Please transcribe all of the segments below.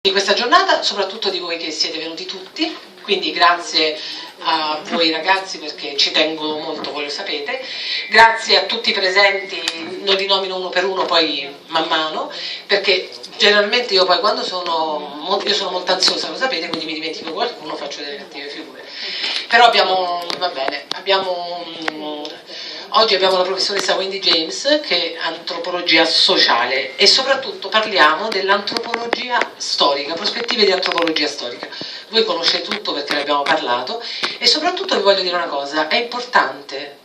di questa giornata, soprattutto di voi che siete venuti tutti, quindi grazie a voi ragazzi perché ci tengo molto, voi lo sapete, grazie a tutti i presenti, non li nomino uno per uno poi man mano, perché generalmente io poi quando sono molto ansiosa, lo sapete, quindi mi dimentico qualcuno, faccio delle cattive figure, però oggi abbiamo la professoressa Wendy James che è antropologia sociale e soprattutto parliamo dell'antropologia storica, prospettive di antropologia storica. Voi conoscete tutto perché ne abbiamo parlato e soprattutto vi voglio dire una cosa, è importante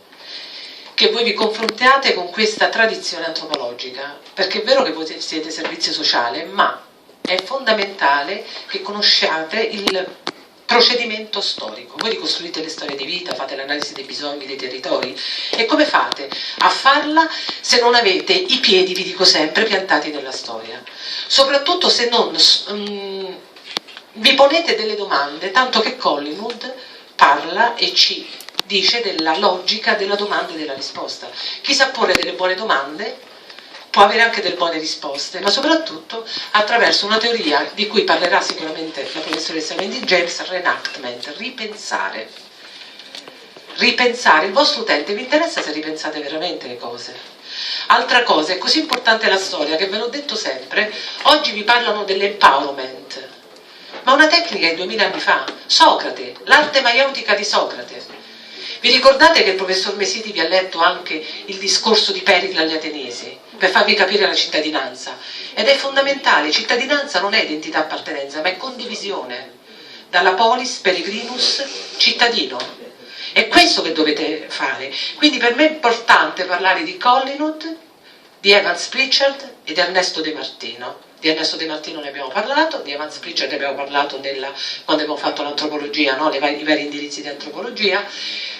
che voi vi confrontiate con questa tradizione antropologica, perché è vero che voi siete servizio sociale, ma è fondamentale che conosciate il procedimento storico. Voi ricostruite le storie di vita, fate l'analisi dei bisogni dei territori e come fate a farla se non avete i piedi, vi dico sempre, piantati nella storia? Soprattutto se non vi ponete delle domande, tanto che Collingwood parla e ci dice della logica della domanda e della risposta. Chi sa porre delle buone domande può avere anche delle buone risposte, ma soprattutto attraverso una teoria di cui parlerà sicuramente la professoressa Wendy James, reenactment, ripensare. Ripensare, il vostro utente vi interessa se ripensate veramente le cose. Altra cosa, è così importante la storia che ve l'ho detto sempre, oggi vi parlano dell'empowerment, ma una tecnica di 2000 anni fa, Socrate, l'arte maieutica di Socrate. Vi ricordate che il professor Mesiti vi ha letto anche il discorso di Pericle agli Atenesi per farvi capire la cittadinanza? Ed è fondamentale, cittadinanza non è identità appartenenza, ma è condivisione. Dalla polis, peregrinus, cittadino. È questo che dovete fare. Quindi per me è importante parlare di Collingwood, di Evans Pritchard e di Ernesto De Martino. Di Ernesto De Martino ne abbiamo parlato, di Evans Pritchard ne abbiamo parlato quando abbiamo fatto l'antropologia, no? I vari indirizzi di antropologia,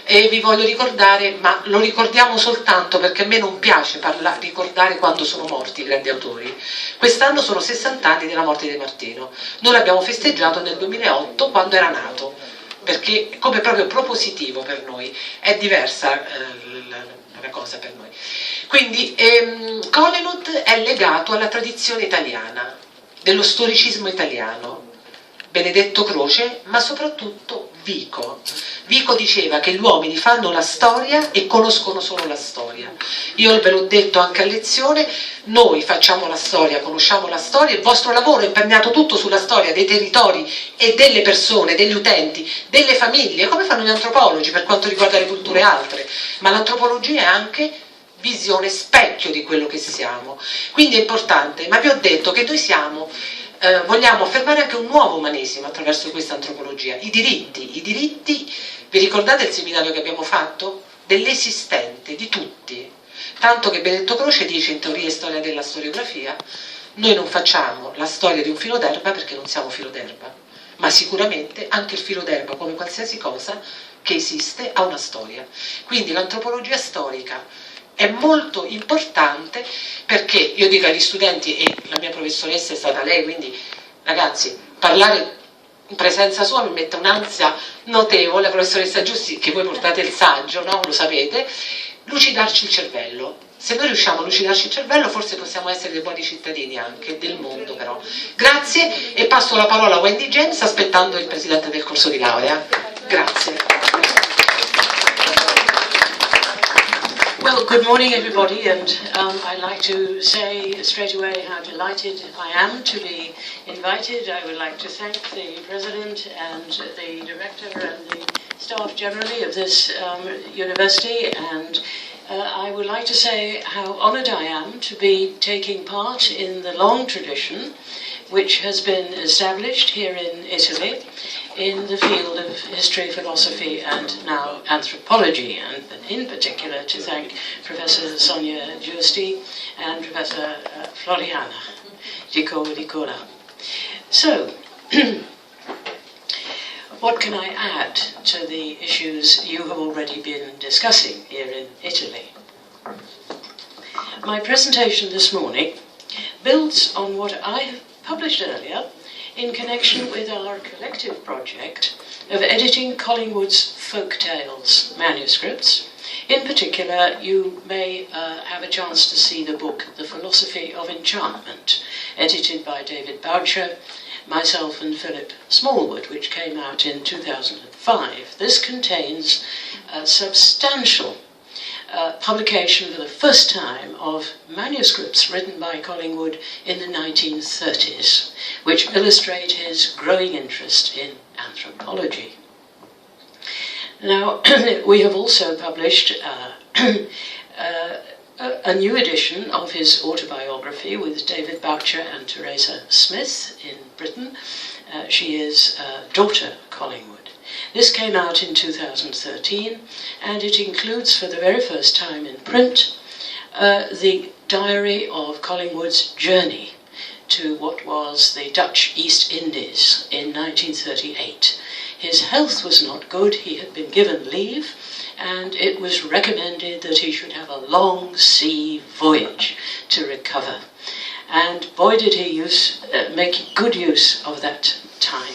e vi voglio ricordare, ma lo ricordiamo soltanto perché a me non piace ricordare quando sono morti i grandi autori. Quest'anno sono 60 anni della morte di De Martino, noi l'abbiamo festeggiato nel 2008 quando era nato, perché come proprio propositivo per noi, è diversa la cosa per noi. Quindi Collingwood è legato alla tradizione italiana, dello storicismo italiano, Benedetto Croce, ma soprattutto Vico. Vico diceva che gli uomini fanno la storia e conoscono solo la storia. Io ve l'ho detto anche a lezione, noi facciamo la storia, conosciamo la storia, il vostro lavoro è impegnato tutto sulla storia dei territori e delle persone, degli utenti, delle famiglie, come fanno gli antropologi per quanto riguarda le culture altre, ma l'antropologia è anche visione specchio di quello che siamo. Quindi è importante, ma vi ho detto che noi vogliamo affermare anche un nuovo umanesimo attraverso questa antropologia. I diritti, vi ricordate il seminario che abbiamo fatto? Dell'esistente, di tutti. Tanto che Benedetto Croce dice in teoria e storia della storiografia, noi non facciamo la storia di un filo d'erba perché non siamo filo d'erba, ma sicuramente anche il filo d'erba, come qualsiasi cosa che esiste, ha una storia. Quindi l'antropologia storica è molto importante perché io dico agli studenti, e la mia professoressa è stata lei, quindi ragazzi, parlare in presenza sua mi mette un'ansia notevole, la professoressa Giussi, che voi portate il saggio, no? Lo sapete, lucidarci il cervello. Se noi riusciamo a lucidarci il cervello forse possiamo essere dei buoni cittadini anche del mondo però. Grazie e passo la parola a Wendy James aspettando il presidente del corso di laurea. Grazie. Well, good morning everybody, and I'd like to say straight away how delighted I am to be invited. I would like to thank the President and the Director and the staff generally of this university, and I would like to say how honoured I am to be taking part in the long tradition which has been established here in Italy in the field of history, philosophy and now anthropology, and in particular to thank Professor Sonia Giusti and Professor Floriana Ricola. So, what can I add to the issues you have already been discussing here in Italy? My presentation this morning builds on what I have published earlier in connection with our collective project of editing Collingwood's folk tales manuscripts. In particular, you may have a chance to see the book The Philosophy of Enchantment, edited by David Boucher myself and Philip Smallwood, which came out in 2005. This contains a substantial publication for the first time of manuscripts written by Collingwood in the 1930s, which illustrate his growing interest in anthropology. Now, we have also published a new edition of his autobiography with David Boucher and Teresa Smith in Britain. She is daughter Collingwood. This came out in 2013, and it includes for the very first time in print the diary of Collingwood's journey to what was the Dutch East Indies in 1938. His health was not good, he had been given leave, and it was recommended that he should have a long sea voyage to recover. And boy did he make good use of that time.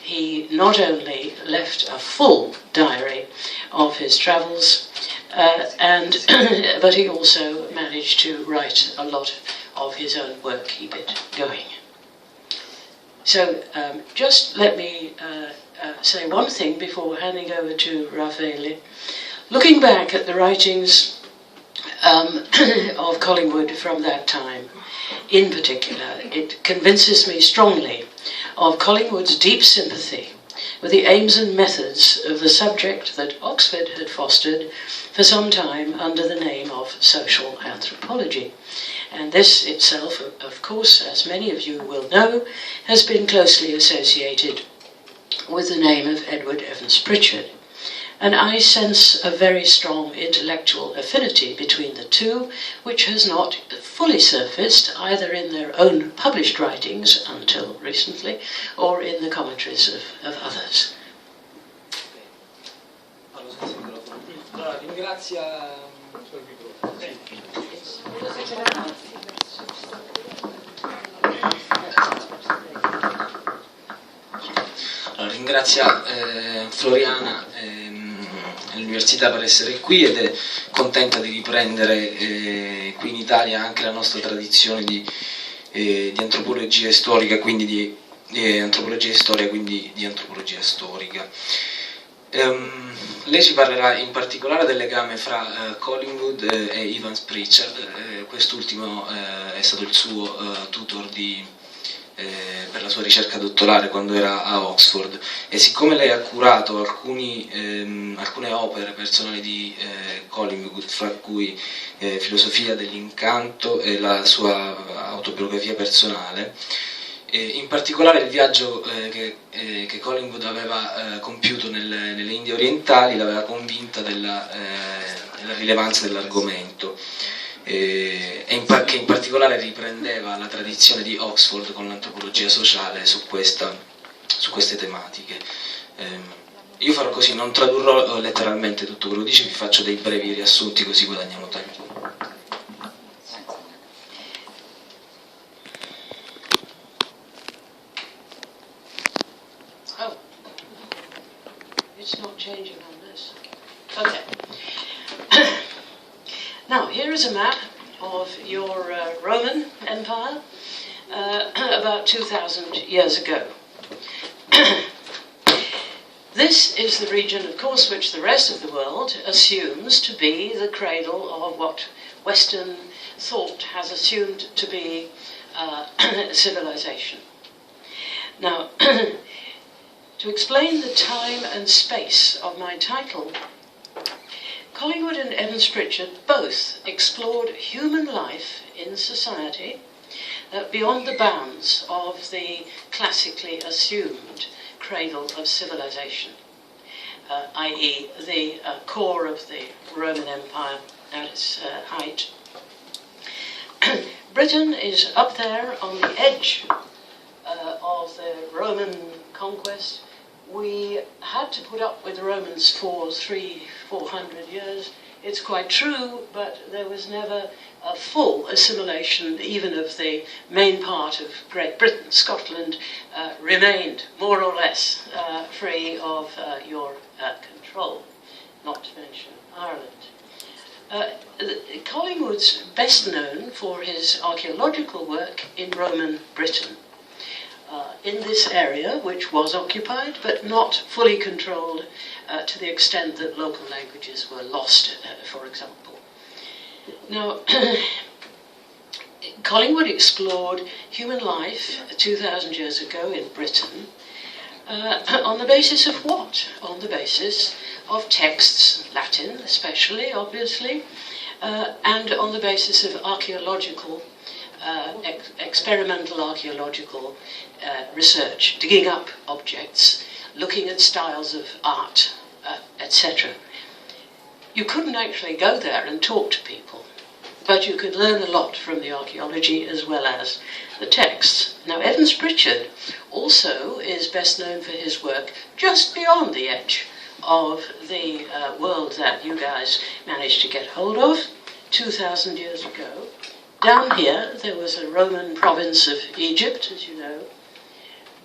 He not only left a full diary of his travels, but he also managed to write a lot of his own work, keep it going. So just let me say one thing before handing over to Raffaele. Looking back at the writings of Collingwood from that time, in particular, it convinces me strongly of Collingwood's deep sympathy with the aims and methods of the subject that Oxford had fostered for some time under the name of social anthropology. And this itself, of course, as many of you will know, has been closely associated with the name of Edward Evans Pritchard. And I sense a very strong intellectual affinity between the two, which has not fully surfaced either in their own published writings until recently, or in the commentaries of others. Allora, ringrazia... Ringrazia Floriana l'Università per essere qui ed è contenta di riprendere qui in Italia anche la nostra tradizione di antropologia storica, quindi di antropologia e storia, quindi di antropologia storica. Lei ci parlerà in particolare del legame fra Collingwood e Evans Pritchard. Quest'ultimo è stato il suo tutor per la sua ricerca dottorale quando era a Oxford, e siccome lei ha curato alcune opere personali di Collingwood, fra cui Filosofia dell'incanto e la sua autobiografia personale, in particolare il viaggio che Collingwood aveva compiuto nelle Indie orientali l'aveva convinta della rilevanza dell'argomento, che in particolare riprendeva la tradizione di Oxford con l'antropologia sociale su queste tematiche. Io farò così, non tradurrò letteralmente tutto quello che dice, vi faccio dei brevi riassunti così guadagniamo tempo. Oh, it's not changing on this. Okay. Now, here is a map of your Roman Empire about 2,000 years ago. This is the region, of course, which the rest of the world assumes to be the cradle of what Western thought has assumed to be civilization. Now, to explain the time and space of my title, Collingwood and Evans Pritchard both explored human life in society beyond the bounds of the classically assumed cradle of civilization, i.e. the core of the Roman Empire at its height. Britain is up there on the edge of the Roman conquest. We had to put up with the Romans for 300-400 years. It's quite true, but there was never a full assimilation even of the main part of Great Britain. Scotland remained more or less free of your control, not to mention Ireland. Collingwood's best known for his archaeological work in Roman Britain. in this area, which was occupied but not fully controlled to the extent that local languages were lost, for example. Now, Collingwood explored human life 2,000 years ago in Britain on the basis of what? On the basis of texts, Latin especially, obviously, and on the basis of archaeological, experimental archaeological research, digging up objects, looking at styles of art, etc. You couldn't actually go there and talk to people, but you could learn a lot from the archaeology as well as the texts. Now, Evans Pritchard also is best known for his work just beyond the edge of the world that you guys managed to get hold of 2,000 years ago. Down here, there was a Roman province of Egypt, as you know.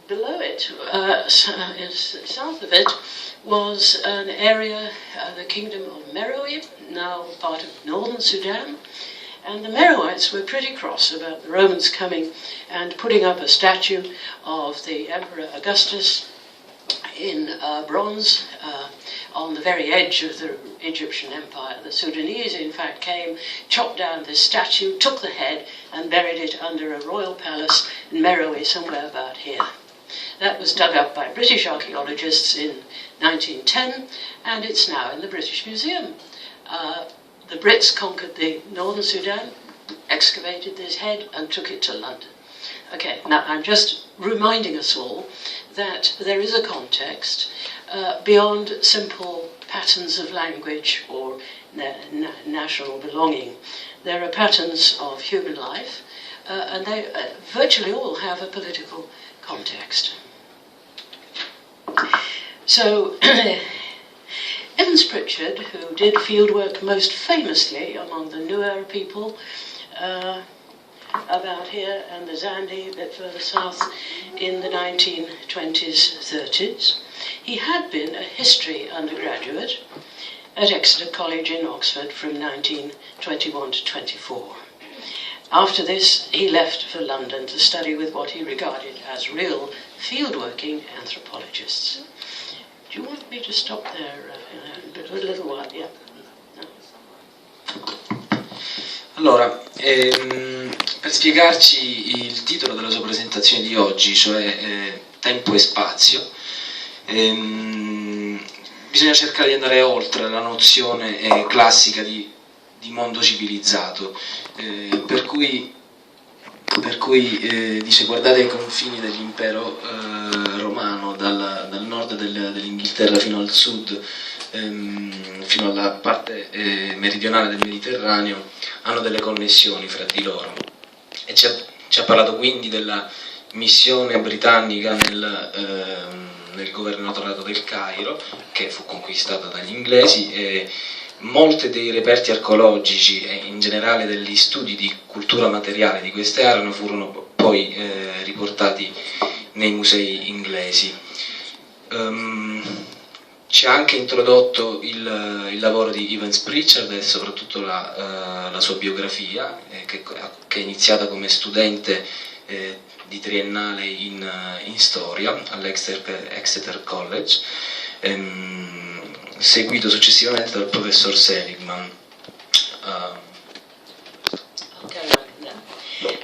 Below it, south of it, was an area, the kingdom of Meroe, now part of northern Sudan. And the Meroites were pretty cross about the Romans coming and putting up a statue of the Emperor Augustus in bronze on the very edge of the Egyptian Empire. The Sudanese, in fact, came, chopped down this statue, took the head and buried it under a royal palace in Meroe, somewhere about here. That was dug up by British archaeologists in 1910, and it's now in the British Museum. The Brits conquered the northern Sudan, excavated this head, and took it to London. Okay, now I'm just reminding us all that there is a context beyond simple patterns of language or national belonging. There are patterns of human life, and they virtually all have a political context. So, Evans Pritchard, who did fieldwork most famously among the Nuer people about here and the Zandi a bit further south in the 1920s, 30s, he had been a history undergraduate at Exeter College in Oxford from 1921 to 24. After this, he left for London to study with what he regarded as real fieldworking anthropologists. Do you want me to stop there a little while? Yeah. Allora, per spiegarci il titolo della sua presentazione di oggi, cioè Tempo e Spazio, bisogna cercare di andare oltre la nozione classica di mondo civilizzato, per cui dice guardate i confini dell'impero romano dal nord dell'Inghilterra fino al sud, fino alla parte meridionale del Mediterraneo, hanno delle connessioni fra di loro, e ci ha parlato quindi della missione britannica nel governatorato del Cairo, che fu conquistata dagli inglesi, e molti dei reperti archeologici e in generale degli studi di cultura materiale di queste aree furono poi riportati nei musei inglesi. Ci ha anche introdotto il lavoro di Evans Pritchard e soprattutto la sua biografia, che è iniziata come studente di triennale in storia all'Exeter College, seguito successivamente dal professor Seligman.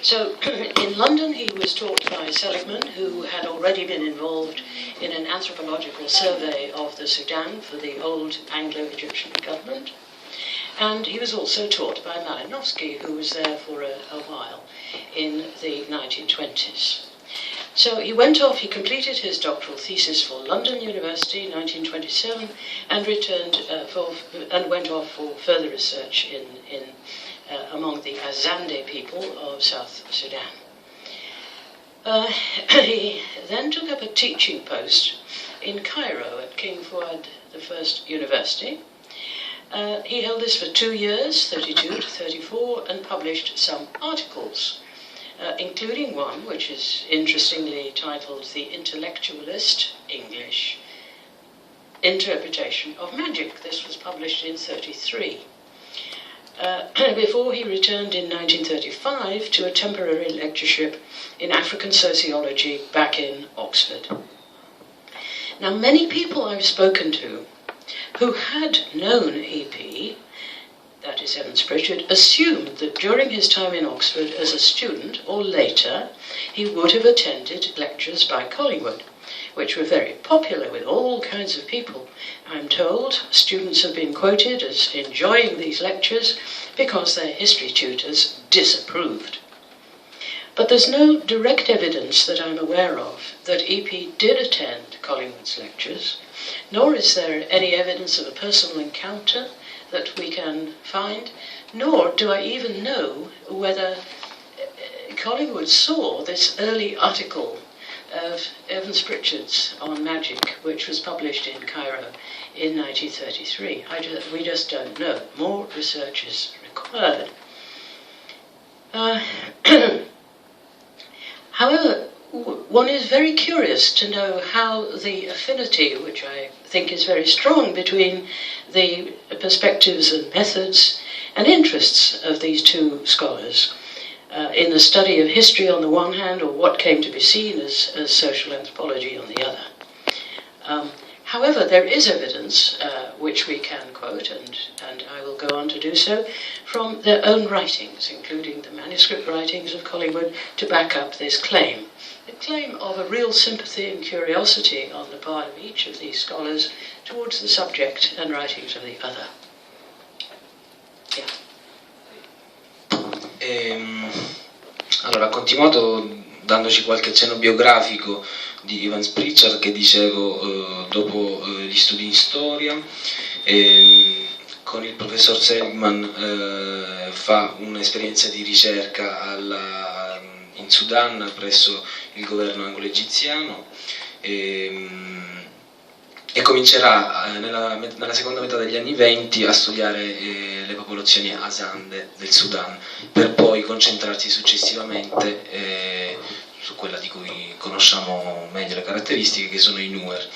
So, in London he was taught by Seligman, who had already been involved in an anthropological survey of the Sudan for the old Anglo-Egyptian government. And he was also taught by Malinowski, who was there for a while in the 1920s. So he went off, he completed his doctoral thesis for London University in 1927 and returned and went off for further research among the Azande people of South Sudan. He then took up a teaching post in Cairo at King Fouad I University. He held this for 2 years, 32 to 34, and published some articles, including one which is interestingly titled The Intellectualist English Interpretation of Magic. This was published in 33. before he returned in 1935 to a temporary lectureship in African sociology back in Oxford. Now, many people I've spoken to who had known EP, that is Evans Pritchard, assumed that during his time in Oxford as a student or later, he would have attended lectures by Collingwood, which were very popular with all kinds of people. I'm told students have been quoted as enjoying these lectures because their history tutors disapproved. But there's no direct evidence that I'm aware of that EP did attend Collingwood's lectures, nor is there any evidence of a personal encounter that we can find, nor do I even know whether Collingwood saw this early article of Evans Pritchard's on magic, which was published in Cairo in 1933. We just don't know. More research is required. However, one is very curious to know how the affinity, which I think is very strong, between the perspectives and methods and interests of these two scholars in the study of history on the one hand, or what came to be seen as social anthropology on the other. However, there is evidence, which we can quote, and I will go on to do so, from their own writings, including the manuscript writings of Collingwood, to back up this claim. The claim of a real sympathy and curiosity on the part of each of these scholars towards the subject and writings of the other. Allora, ha continuato dandoci qualche accenno biografico di Evans Pritchard, che dicevo dopo gli studi in storia. Con il professor Seligman fa un'esperienza di ricerca in Sudan presso il governo anglo-egiziano e comincerà nella seconda metà degli anni 20 a studiare le popolazioni asande del Sudan, per poi concentrarsi successivamente su quella di cui conosciamo meglio le caratteristiche, che sono i Nuer.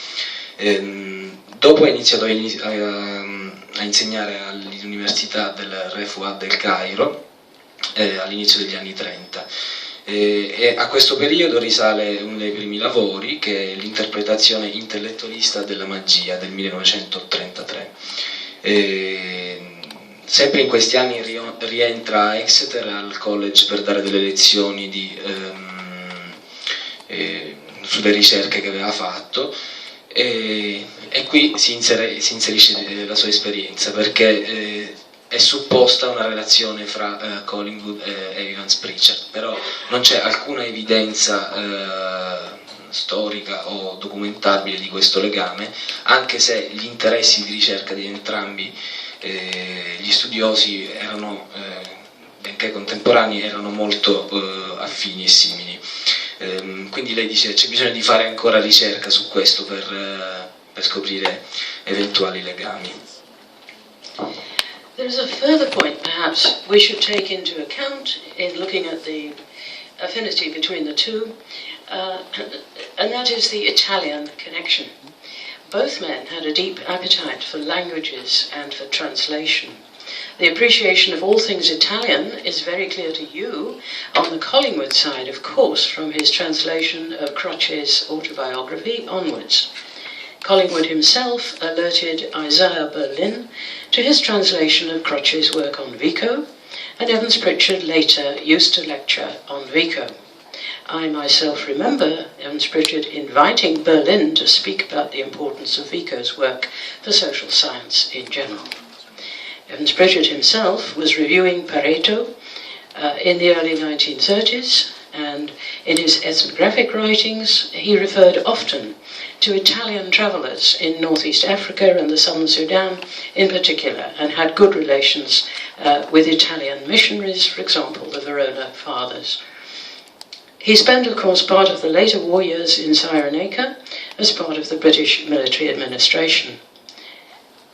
Dopo ha iniziato a insegnare all'Università del Refuah del Cairo all'inizio degli anni 30. E a questo periodo risale uno dei primi lavori, che è l'interpretazione intellettualista della magia del 1933. Sempre in questi anni rientra a Exeter al college per dare delle lezioni sulle ricerche che aveva fatto, e qui si inserisce la sua esperienza, perché è supposta una relazione fra Collingwood e Evans Pritchard, però non c'è alcuna evidenza storica o documentabile di questo legame, anche se gli interessi di ricerca di entrambi gli studiosi erano, benché contemporanei, erano molto affini e simili. Quindi lei dice c'è bisogno di fare ancora ricerca su questo per scoprire eventuali legami. There is a further point perhaps we should take into account in looking at the affinity between the two, and that is the Italian connection. Both men had a deep appetite for languages and for translation. The appreciation of all things Italian is very clear to you on the Collingwood side, of course, from his translation of Croce's autobiography onwards. Collingwood himself alerted Isaiah Berlin to his translation of Croce's work on Vico, and Evans Pritchard later used to lecture on Vico. I myself remember Evans Pritchard inviting Berlin to speak about the importance of Vico's work for social science in general. Evans Pritchard himself was reviewing Pareto in the early 1930s, and in his ethnographic writings he referred often to Italian travellers in northeast Africa and the southern Sudan in particular, and had good relations with Italian missionaries, for example, the Verona Fathers. He spent, of course, part of the later war years in Cyrenaica as part of the British military administration.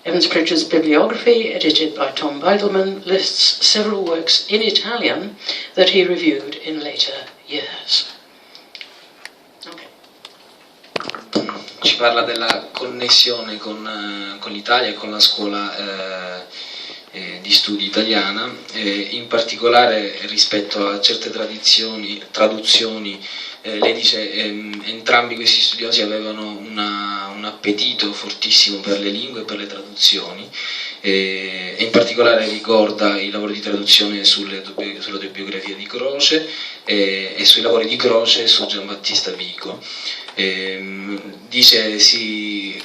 Evans Pritchard's bibliography, edited by Tom Beidelman, lists several works in Italian that he reviewed in later years. Ci parla della connessione con l'Italia e con la scuola di studi italiana, in particolare rispetto a certe traduzioni, lei dice entrambi questi studiosi avevano un appetito fortissimo per le lingue e per le traduzioni, e in particolare ricorda i lavori di traduzione sull'autobiografia di Croce e sui lavori di Croce su Giambattista Vico. Dice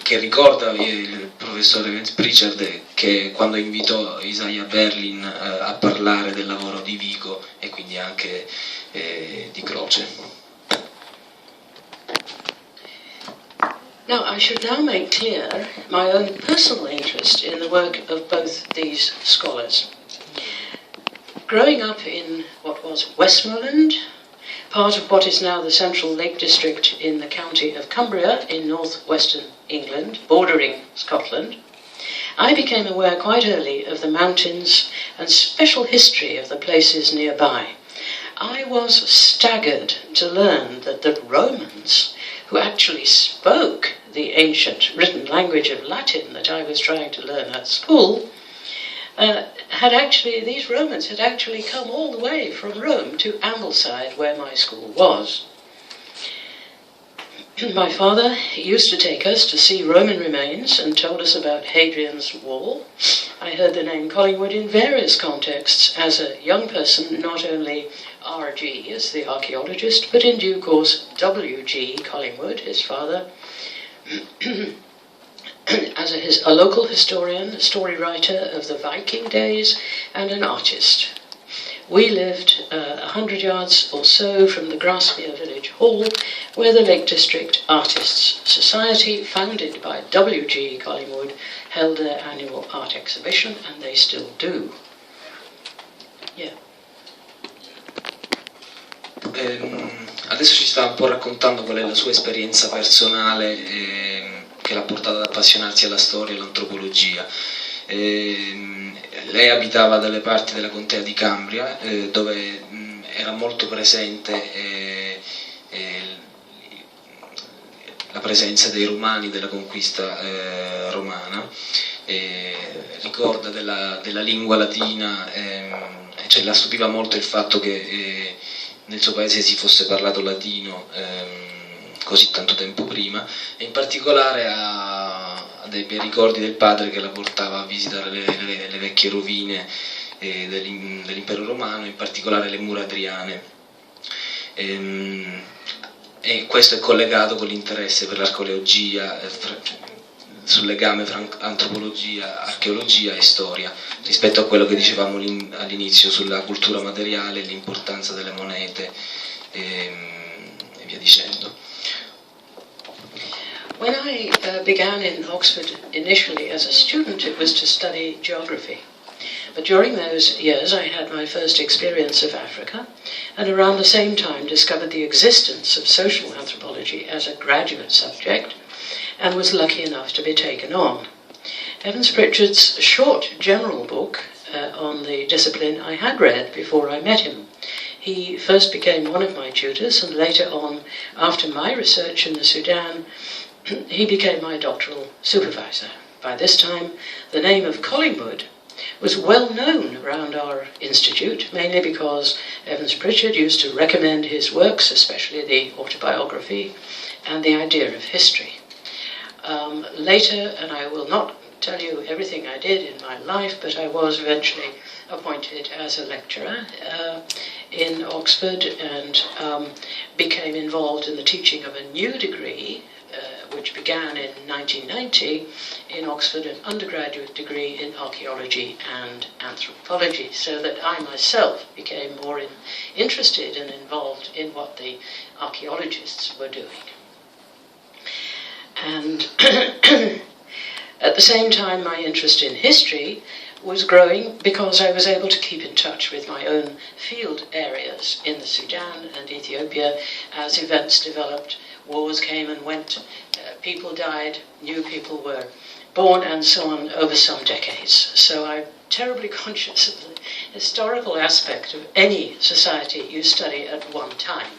che ricorda il professore Evans Pritchard che quando invitò Isaiah Berlin a parlare del lavoro di Vico e quindi anche di Croce. Now, I should now make clear my own personal interest in the work of both these scholars. Growing up in what was Westmoreland, part of what is now the Central Lake District in the county of Cumbria in northwestern England, bordering Scotland, I became aware quite early of the mountains and special history of the places nearby. I was staggered to learn that the Romans, who actually spoke the ancient written language of Latin that I was trying to learn at school, these Romans had actually come all the way from Rome to Ambleside, where my school was. My father used to take us to see Roman remains and told us about Hadrian's Wall. I heard the name Collingwood in various contexts as a young person, not only R.G. as the archaeologist, but in due course W.G. Collingwood, his father, as a local historian, a story writer of the Viking days, and an artist. We lived 100 yards or so from the Grasmere Village Hall, where the Lake District Artists Society, founded by W.G. Collingwood, held their annual art exhibition, and they still do. Yeah. Adesso ci sta un po' raccontando qual è la sua esperienza personale che l'ha portata ad appassionarsi alla storia e all'antropologia. Lei abitava dalle parti della contea di Cambria, dove era molto presente la presenza dei Romani, della conquista romana. Ricorda della lingua latina, cioè la stupiva molto il fatto che nel suo paese si fosse parlato latino così tanto tempo prima, e in particolare ha dei bei ricordi del padre che la portava a visitare le vecchie rovine dell'impero romano, in particolare le mura adriane, e questo è collegato con l'interesse per l'archeologia, sul legame fra antropologia, archeologia e storia, rispetto a quello che dicevamo all'inizio sulla cultura materiale, l'importanza delle monete e via dicendo. When I began in Oxford initially as a student, it was to study geography. But during those years I had my first experience of Africa, and around the same time discovered the existence of social anthropology as a graduate subject, and was lucky enough to be taken on. Evans Pritchard's short general book on the discipline I had read before I met him. He first became one of my tutors, and later on, after my research in the Sudan, he became my doctoral supervisor. By this time, the name of Collingwood was well known around our institute, mainly because Evans Pritchard used to recommend his works, especially the autobiography and the idea of history. Later, and I will not tell you everything I did in my life, but I was eventually appointed as a lecturer in Oxford and became involved in the teaching of a new degree which began in 1990 in Oxford, an undergraduate degree in archaeology and anthropology, so that I myself became more interested and involved in what the archaeologists were doing. And at the same time, my interest in history was growing because I was able to keep in touch with my own field areas in the Sudan and Ethiopia as events developed. Wars came and went, people died, new people were born, and so on over some decades. So I'm terribly conscious of the historical aspect of any society you study at one time.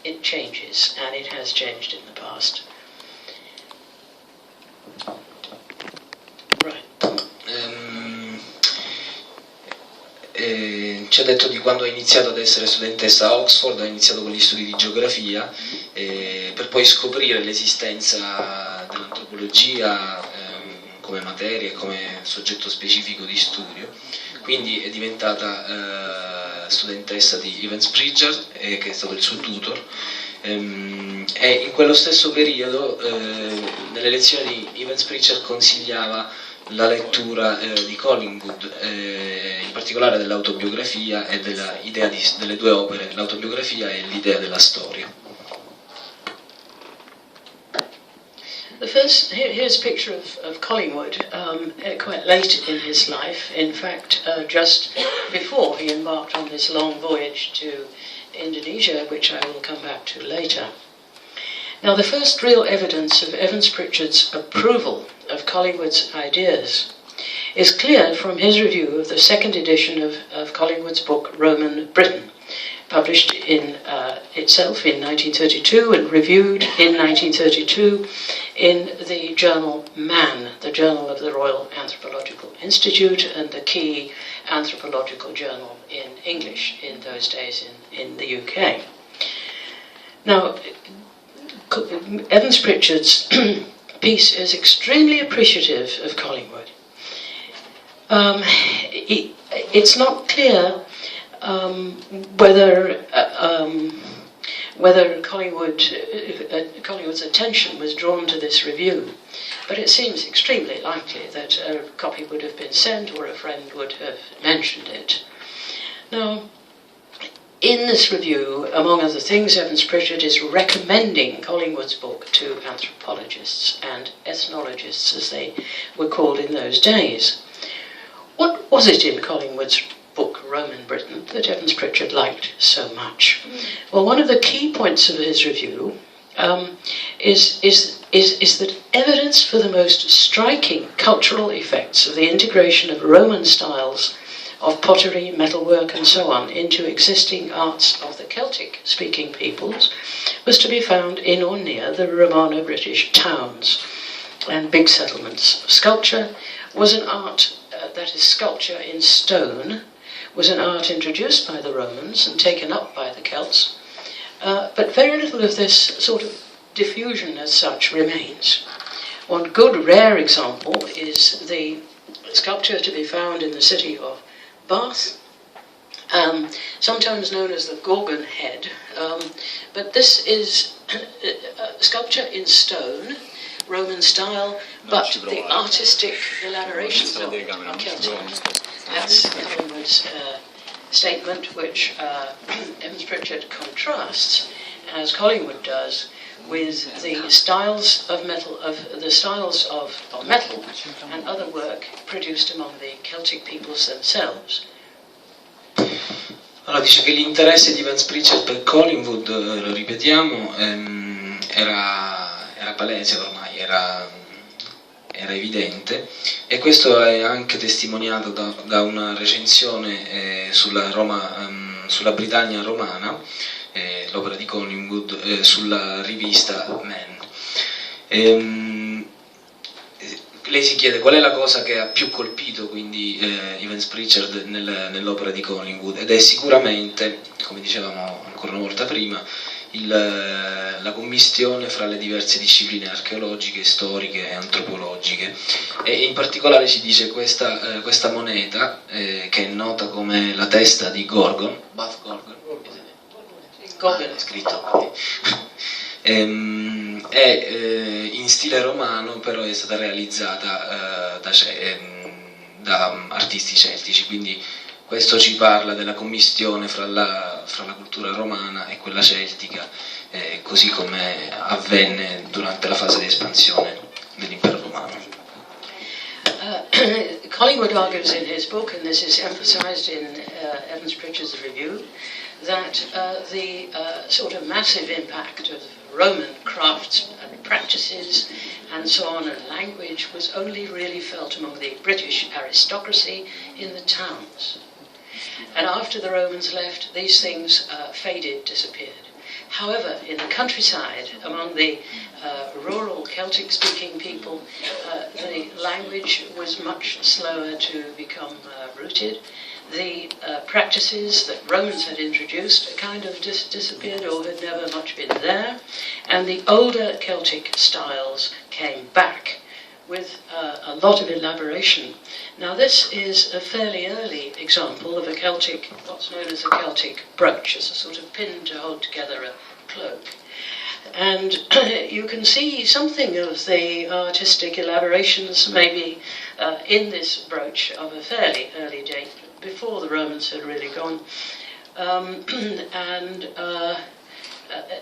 It changes, and it has changed in the past. Right. ci ha detto di quando ha iniziato ad essere studentessa a Oxford, ha iniziato con gli studi di geografia, per poi scoprire l'esistenza dell'antropologia come materia e come soggetto specifico di studio. Quindi è diventata studentessa di Evans Pritchard, che è stato il suo tutor, e in quello stesso periodo nelle lezioni di Evans Pritchard consigliava la lettura di Collingwood, in particolare dell'autobiografia e dell'idea delle due opere, l'autobiografia e l'idea della storia. The first, here's a picture of Collingwood, quite late in his life, in fact just before he embarked on this long voyage to Indonesia, which I will come back to later. Now, the first real evidence of Evans Pritchard's approval of Collingwood's ideas is clear from his review of the second edition of Collingwood's book Roman Britain, published in itself in 1932 and reviewed in 1932 in the journal Man, the journal of the Royal Anthropological Institute and the key anthropological journal in English in those days in the UK. Now, Evans Pritchard's piece is extremely appreciative of Collingwood. It's not clear whether Collingwood's attention was drawn to this review, but it seems extremely likely that a copy would have been sent or a friend would have mentioned it. Now, in this review, among other things, Evans Pritchard is recommending Collingwood's book to anthropologists and ethnologists, as they were called in those days. What was it in Collingwood's book, Roman Britain, that Evans Pritchard liked so much? Well, one of the key points of his review is that evidence for the most striking cultural effects of the integration of Roman styles of pottery, metalwork and so on into existing arts of the Celtic-speaking peoples was to be found in or near the Romano-British towns and big settlements. Sculpture was an art, that is sculpture in stone, was an art introduced by the Romans and taken up by the Celts, but very little of this sort of diffusion as such remains. One good rare example is the sculpture to be found in the city of Bath, sometimes known as the Gorgon Head, but this is sculpture in stone, Roman style, but the artistic elaborations of it are Celtic. That's Collingwood's statement, which Evans Pritchard contrasts, as Collingwood does, with the styles of metal and other work produced among the Celtic peoples themselves. Allora dice che l'interesse di Evans Pritchard per Collingwood, lo ripetiamo, era palese ormai, era evidente, e questo è anche testimoniato da una recensione sulla Britannia romana, l'opera di Collingwood, sulla rivista Man. Lei si chiede qual è la cosa che ha più colpito quindi Evans Pritchard nell'opera di Collingwood, ed è sicuramente, come dicevamo ancora una volta prima, la commistione fra le diverse discipline archeologiche, storiche e antropologiche, e in particolare ci dice questa moneta che è nota come la testa di Gorgon, Bath Gorgon, è scritto, è in stile romano, però è stata realizzata da artisti celtici, quindi questo ci parla della commistione fra la cultura romana e quella celtica, così come avvenne durante la fase di espansione dell'impero romano. Collingwood argues in his book, and this is emphasized in Evans Pritchard's review, that the sort of massive impact of Roman crafts and practices and so on, and language, was only really felt among the British aristocracy in the towns. And after the Romans left, these things faded, disappeared. However, in the countryside, among the rural Celtic-speaking people, the language was much slower to become rooted. the practices that Romans had introduced kind of disappeared or had never much been there, and the older Celtic styles came back with a lot of elaboration. Now this is a fairly early example of a Celtic, what's known as a Celtic brooch. It's a sort of pin to hold together a cloak. And you can see something of the artistic elaborations maybe in this brooch of a fairly early date, before the Romans had really gone.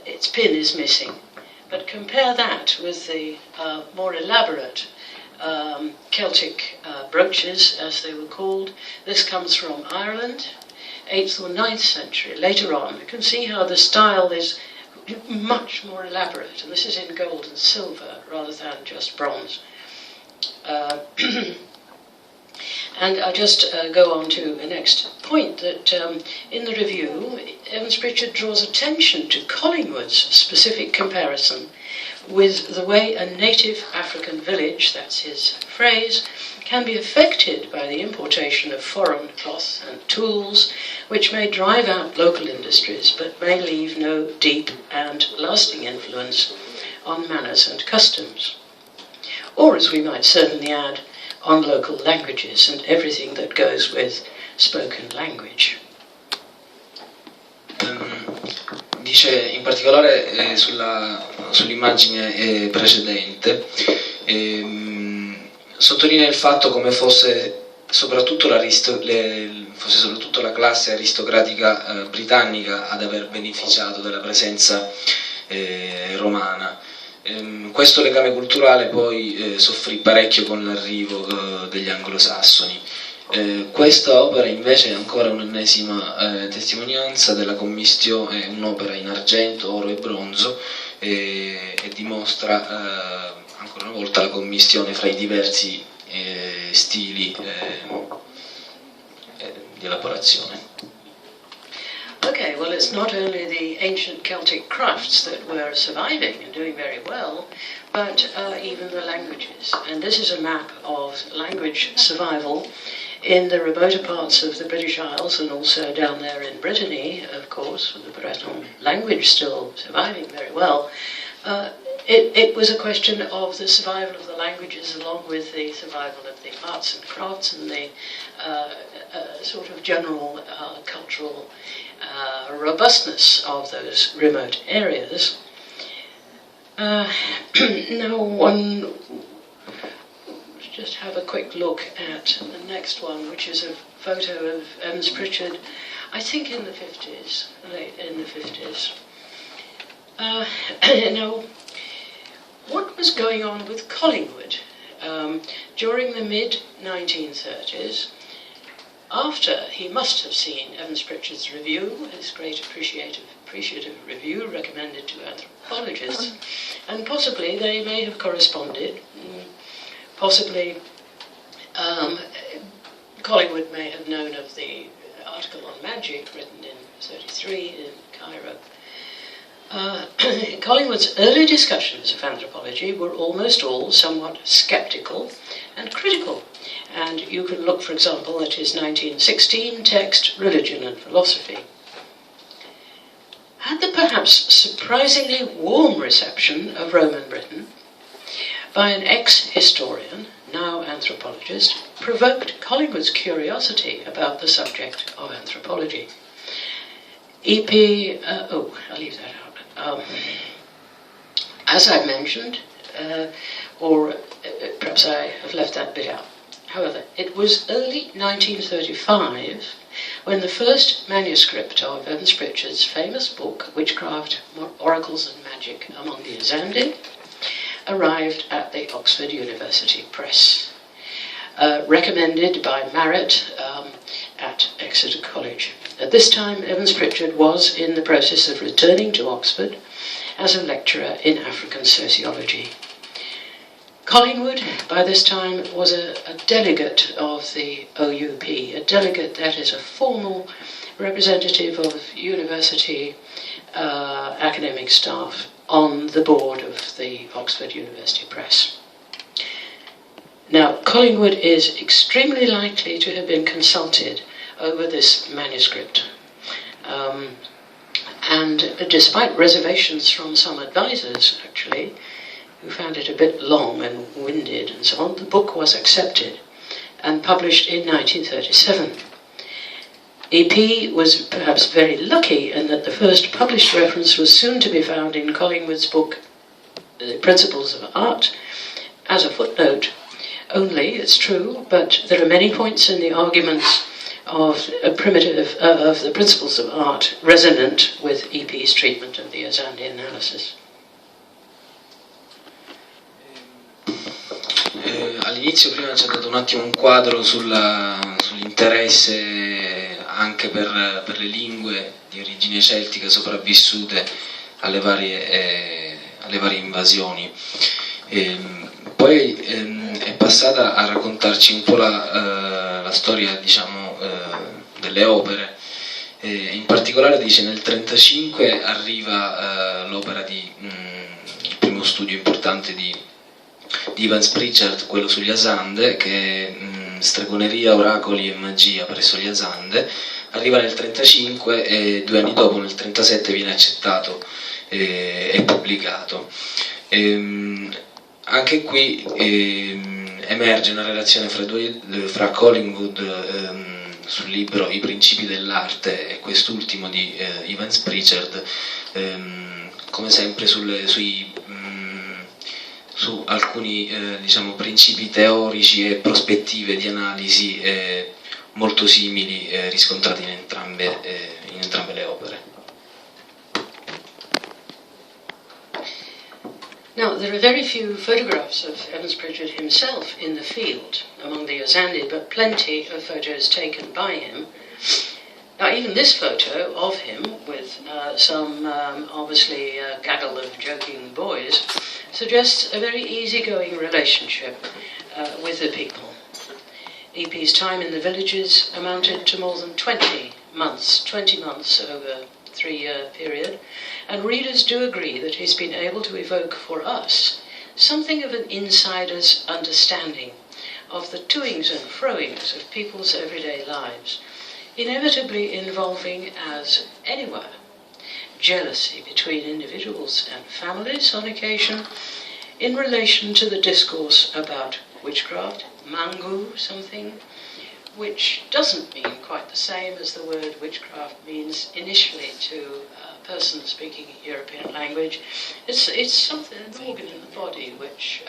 Its pin is missing. But compare that with the more elaborate Celtic brooches, as they were called. This comes from Ireland, 8th or 9th century. Later on, you can see how the style is much more elaborate, and this is in gold and silver rather than just bronze. And I'll just go on to the next point, that in the review, Evans Pritchard draws attention to Collingwood's specific comparison with the way a native African village, that's his phrase, can be affected by the importation of foreign cloth and tools, which may drive out local industries but may leave no deep and lasting influence on manners and customs. Or, as we might certainly add, on local languages and everything that goes with spoken language. Dice in particolare sull'immagine precedente, sottolinea il fatto come fosse soprattutto la classe aristocratica britannica ad aver beneficiato della presenza romana. Questo legame culturale poi soffrì parecchio con l'arrivo degli anglosassoni. Questa opera invece è ancora un'ennesima testimonianza della commistione, un'opera in argento, oro e bronzo, e dimostra ancora una volta la commistione fra i diversi stili di elaborazione. Okay, well, it's not only the ancient Celtic crafts that were surviving and doing very well, but even the languages. And this is a map of language survival in the remoter parts of the British Isles, and also down there in Brittany, of course, with the Breton language still surviving very well. It was a question of the survival of the languages along with the survival of the arts and crafts and the sort of general cultural robustness of those remote areas. Now, let's just have a quick look at the next one, which is a photo of Evans Pritchard, I think in the 50s, late in the 50s. Now, what was going on with Collingwood during the mid-1930s? After he must have seen Evans Pritchard's review, his great appreciative review recommended to anthropologists, and possibly they may have corresponded. Possibly Collingwood may have known of the article on magic written in 1933 in Cairo. Collingwood's early discussions of anthropology were almost all somewhat sceptical and critical, and you can look, for example, at his 1916 text, Religion and Philosophy. Had the perhaps surprisingly warm reception of Roman Britain by an ex-historian, now anthropologist, provoked Collingwood's curiosity about the subject of anthropology. I'll leave that out. As I mentioned, or perhaps I have left that bit out. However, it was early 1935 when the first manuscript of Evans Pritchard's famous book, Witchcraft, Oracles and Magic Among the Azandi, arrived at the Oxford University Press, recommended by Marrett at Exeter College. At this time, Evans Pritchard was in the process of returning to Oxford as a lecturer in African sociology. Collingwood, by this time, was a delegate of the OUP, a delegate, that is, a formal representative of university academic staff on the board of the Oxford University Press. Now, Collingwood is extremely likely to have been consulted over this manuscript. And despite reservations from some advisors, actually, who found it a bit long and winded and so on, the book was accepted and published in 1937. EP was perhaps very lucky in that the first published reference was soon to be found in Collingwood's book, The Principles of Art, as a footnote only, it's true, but there are many points in the arguments of the Principles of Art resonant with EP's treatment of the Azandi analysis. All'inizio prima ci ha dato un attimo un quadro sull'interesse anche per le lingue di origine celtica sopravvissute alle varie invasioni. Poi è passata a raccontarci un po' la storia, diciamo, delle opere. In particolare dice nel 1935 arriva l'opera il primo studio importante di Evans Pritchard, quello sugli Asande, che è Stregoneria, oracoli e magia presso gli Asande. Arriva nel 1935 e 2 anni dopo, nel 1937, viene accettato e pubblicato. Anche qui emerge una relazione fra Collingwood sul libro I principi dell'arte e quest'ultimo di Evans Pritchard, come sempre su alcuni diciamo, principi teorici e prospettive di analisi molto simili riscontrati in entrambe le opere. Now, there are very few photographs of Evans Pritchard himself in the field among the Azandi, but plenty of photos taken by him. Now, even this photo of him, with some obviously gaggle of joking boys, suggests a very easygoing relationship with the people. EP's time in the villages amounted to more than 20 months over a 3-year period, and readers do agree that he's been able to evoke for us something of an insider's understanding of the toings and froings of people's everyday lives, inevitably involving, as anywhere, jealousy between individuals and families on occasion, in relation to the discourse about witchcraft, mangu, something which doesn't mean quite the same as the word witchcraft means initially to a person speaking a European language. It's something, an organ in the body which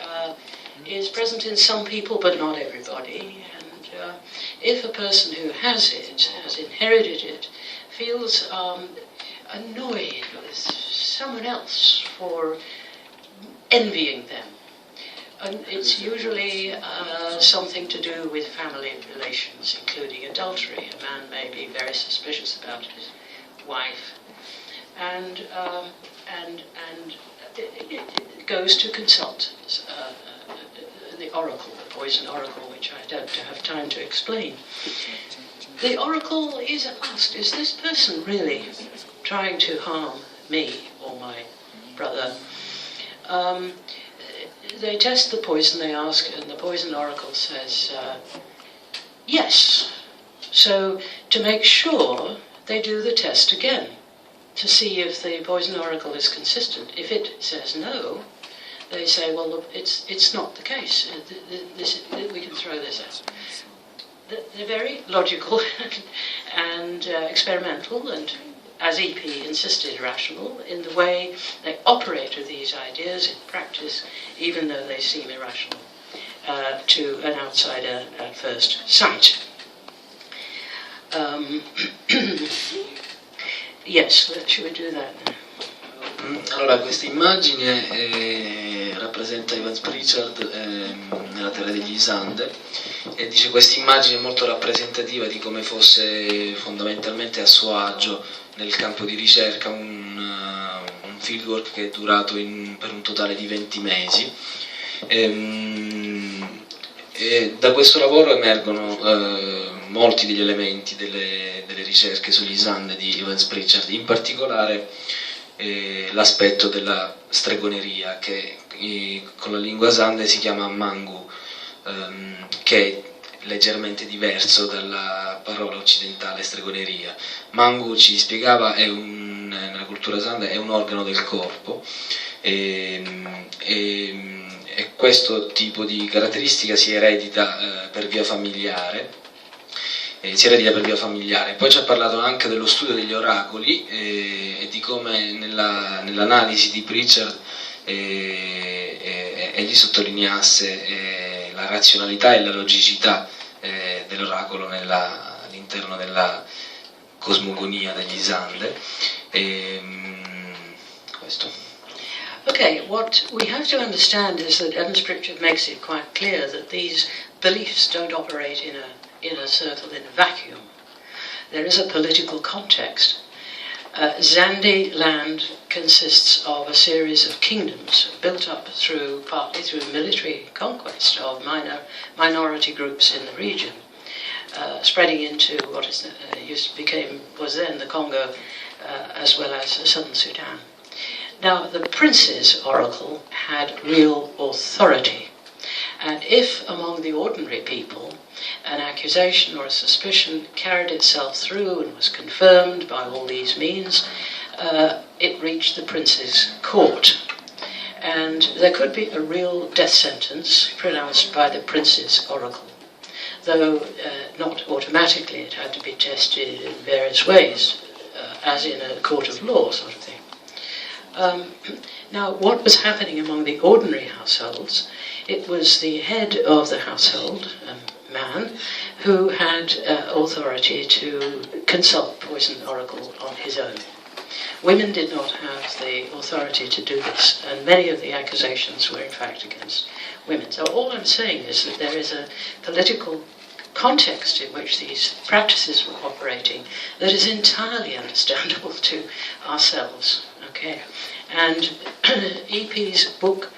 is present in some people but not everybody. And if a person who has it, has inherited it, feels annoyed with someone else for envying them, and it's usually something to do with family relations, including adultery. A man may be very suspicious about his wife, and it goes to consult the oracle, the poison oracle, which I don't have time to explain. The oracle is asked, is this person really trying to harm me or my brother? They test the poison, they ask, and the poison oracle says, yes. So to make sure, they do the test again to see if the poison oracle is consistent. If it says no, they say, well, look, it's not the case. We can throw this out. They're very logical and experimental, and as EP insisted, rational in the way they operate with these ideas in practice, even though they seem irrational to an outsider at first sight. Yes, should we do that now? Allora, questa immagine rappresenta Evans Pritchard nella terra degli Isande e dice questa immagine è molto rappresentativa di come fosse fondamentalmente a suo agio nel campo di ricerca, un fieldwork che è durato per un totale di 20 mesi. E da questo lavoro emergono molti degli elementi delle ricerche sugli Isande di Evans Pritchard, in particolare l'aspetto della stregoneria, che con la lingua Asande si chiama mangu, che è leggermente diverso dalla parola occidentale stregoneria. Mangu, ci spiegava, nella cultura sanda è un organo del corpo, e questo tipo di caratteristica si eredita per via familiare. Poi ci ha parlato anche dello studio degli oracoli e di come nell'analisi di Pritchard egli sottolineasse la razionalità e la logicità dell'oracolo all'interno della cosmogonia degli Sande. Questo. Okay, what we have to understand is that Evans Pritchard makes it quite clear that these beliefs don't operate in a circle, in a vacuum. There is a political context. Zandi land consists of a series of kingdoms built up partly through military conquest of minority groups in the region, spreading into what was then the Congo, as well as southern Sudan. Now, the prince's oracle had real authority, and if among the ordinary people an accusation or a suspicion carried itself through and was confirmed by all these means, it reached the prince's court. And there could be a real death sentence pronounced by the prince's oracle, though not automatically. It had to be tested in various ways, as in a court of law sort of thing. Now, what was happening among the ordinary households? It was the head of the household, a man, who had authority to consult poison oracle on his own. Women did not have the authority to do this, and many of the accusations were in fact against women. So all I'm saying is that there is a political context in which these practices were operating that is entirely understandable to ourselves. Okay, and E.P.'s book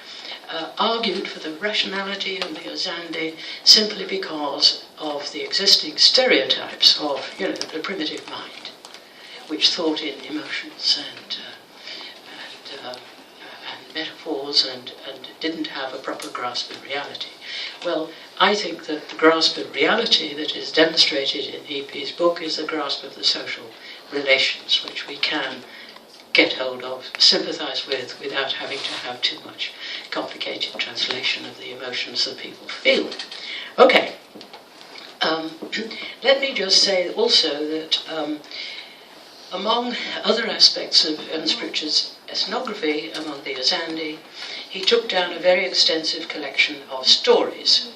argued for the rationality of the Ozande simply because of the existing stereotypes of, the primitive mind, which thought in emotions and metaphors and didn't have a proper grasp of reality. Well, I think that the grasp of reality that is demonstrated in E.P.'s book is the grasp of the social relations, which we can get hold of, sympathize with, without having to have too much complicated translation of the emotions that people feel. Okay. Let me just say also that among other aspects of Evans Pritchard's ethnography among the Ozande, he took down a very extensive collection of stories,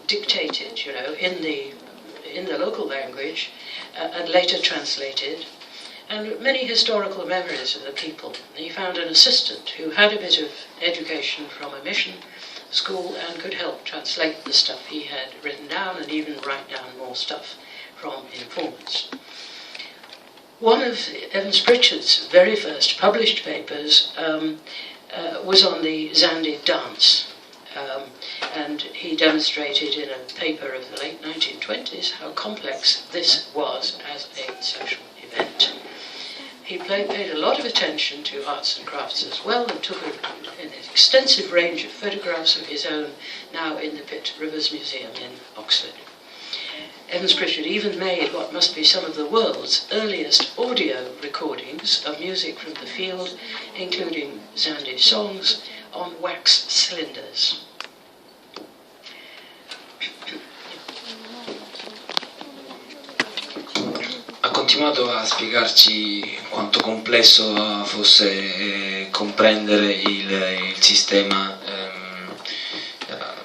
dictated, in the local language, and later translated, and many historical memories of the people. He found an assistant who had a bit of education from a mission school and could help translate the stuff he had written down and even write down more stuff from informants. One of Evans Pritchard's very first published papers was on the Zande dance, and he demonstrated in a paper of the late 1920s how complex this was as a social event. He paid a lot of attention to arts and crafts as well, and took an extensive range of photographs of his own, now in the Pitt Rivers Museum in Oxford. Evans Pritchard even made what must be some of the world's earliest audio recordings of music from the field, including Zande songs, on wax cylinders. Ha continuato a spiegarci quanto complesso fosse comprendere il sistema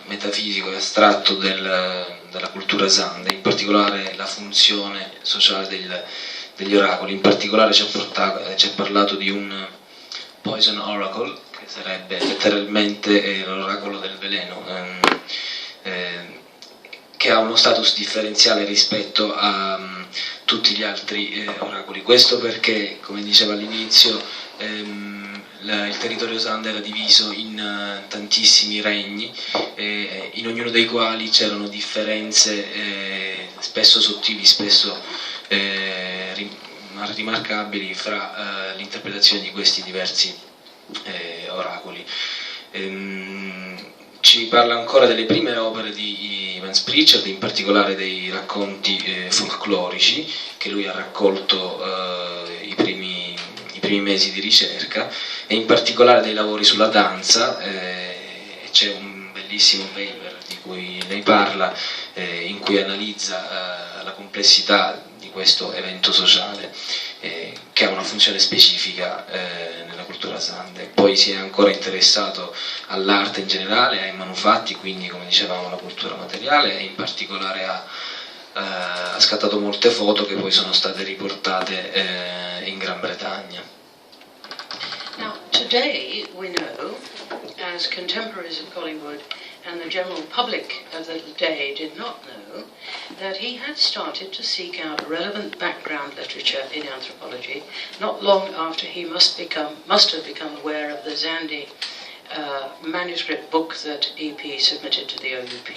metafisico e astratto della cultura Zande, in particolare la funzione sociale degli oracoli. In particolare ci ha parlato di un poison oracle, che sarebbe letteralmente l'oracolo del veleno, che ha uno status differenziale rispetto a tutti gli altri oracoli. Questo perché, come diceva all'inizio, il territorio Zande era diviso in tantissimi regni, in ognuno dei quali c'erano differenze spesso sottili, spesso rimarcabili fra l'interpretazione di questi diversi oracoli. Ci parla ancora delle prime opere di Evans Pritchard, in particolare dei racconti folclorici che lui ha raccolto i primi mesi di ricerca, e in particolare dei lavori sulla danza. C'è un bellissimo paper di cui lei parla, in cui analizza la complessità di questo evento sociale, che ha una funzione specifica nella cultura Sande. Poi si è ancora interessato all'arte in generale, ai manufatti, quindi come dicevamo la cultura materiale, e in particolare ha scattato molte foto che poi sono state riportate in Gran Bretagna. Now, today we know, as contemporaries of Collingwood and the general public of the day did not know, that he had started to seek out relevant background literature in anthropology not long after he must have become aware of the Zandi manuscript book that EP submitted to the OUP.